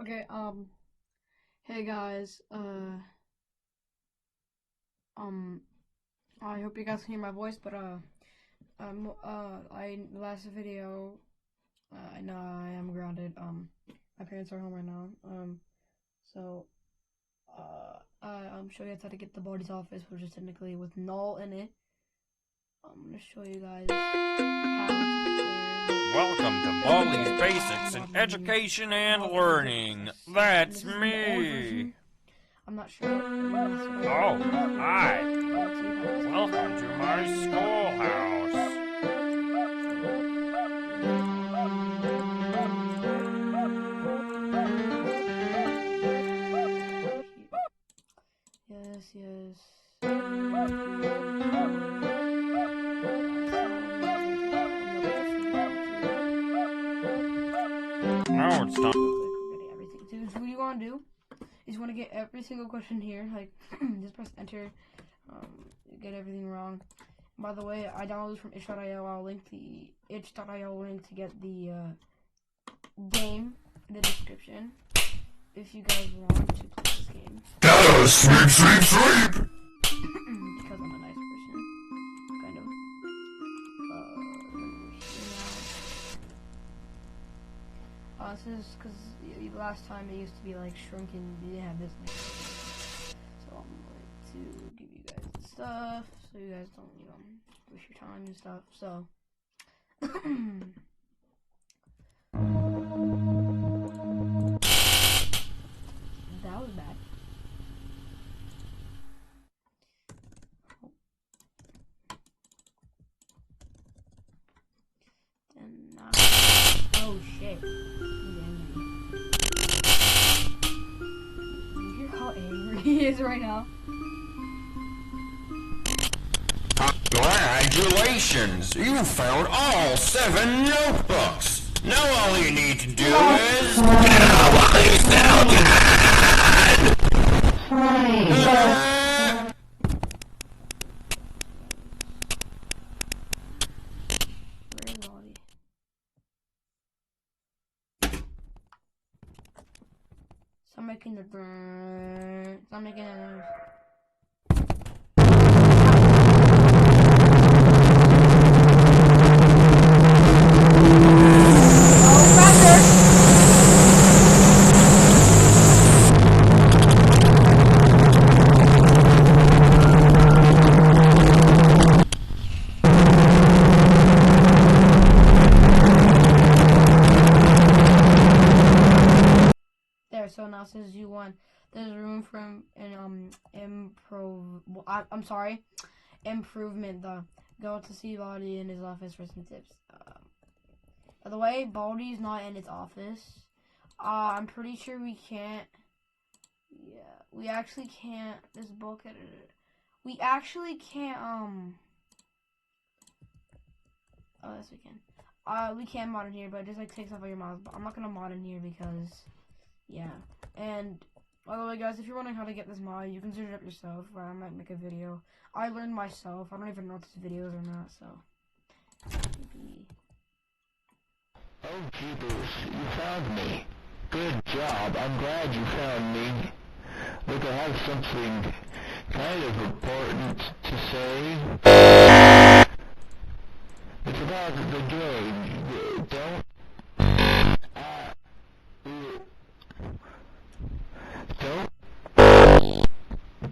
Okay, hey guys, I hope you guys can hear my voice, but, last video, I know I am grounded, my parents are home right now, so, I'm showing you guys how to get the baldi's office, which is technically with null in it. I'm gonna show you guys how to Welcome to Baldi's Basics in Education and Learning. That's me. I'm not sure. Oh, hi. Welcome to my schoolhouse. Yes. Now it's time. So what you want to do is you want to get every single question here, like just press enter, get everything wrong. By the way, I downloaded this from itch.io. I'll link the itch.io link to get the game in the description if you guys want to play this game. Sleep. Because I'm a nice person, kind of. This is because last time it used to be like shrunken. We didn't have this next. So I'm going to give you guys the stuff so you guys don't, waste your time and stuff. So. That was bad. Oh shit. You hear how angry he is right now? Congratulations! You found all 7 notebooks! Now all you need to do is... Nobody's now dead! Where's Baldi? Stop making the brrrr. Stop making the... So now it says you want, there's room for improvement though. Go to see Baldi in his office for some tips. By the way, Baldi's not in his office. I'm pretty sure we can't. Yeah, we actually can't. This book editor. We actually can't. Oh, yes, we can. We can mod in here, but it just like takes off all your mods. But I'm not gonna mod in here because. Yeah, and by the way, guys, if you're wondering how to get this mod, you can search it up yourself, or I might make a video. I learned myself. I don't even know if this video is or not, so. Maybe. Oh, jeepers, you found me. Good job. I'm glad you found me. Look, I have something kind of important to say. It's about the game.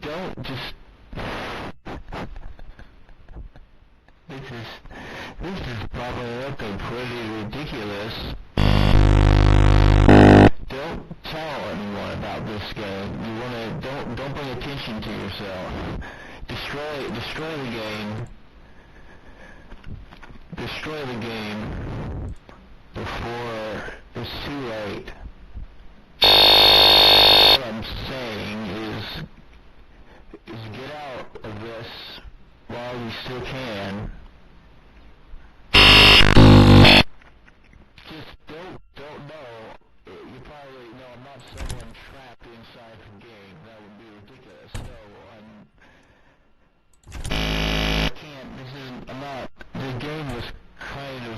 Don't just... This is probably looking pretty ridiculous. Don't tell anyone about this game. Don't bring attention to yourself. Destroy the game. Destroy the game before it's too late. What I'm saying is get out of this while we still can. Just don't know. You probably know I'm not someone trapped inside the game. That would be ridiculous. So I'm not. The game was kind of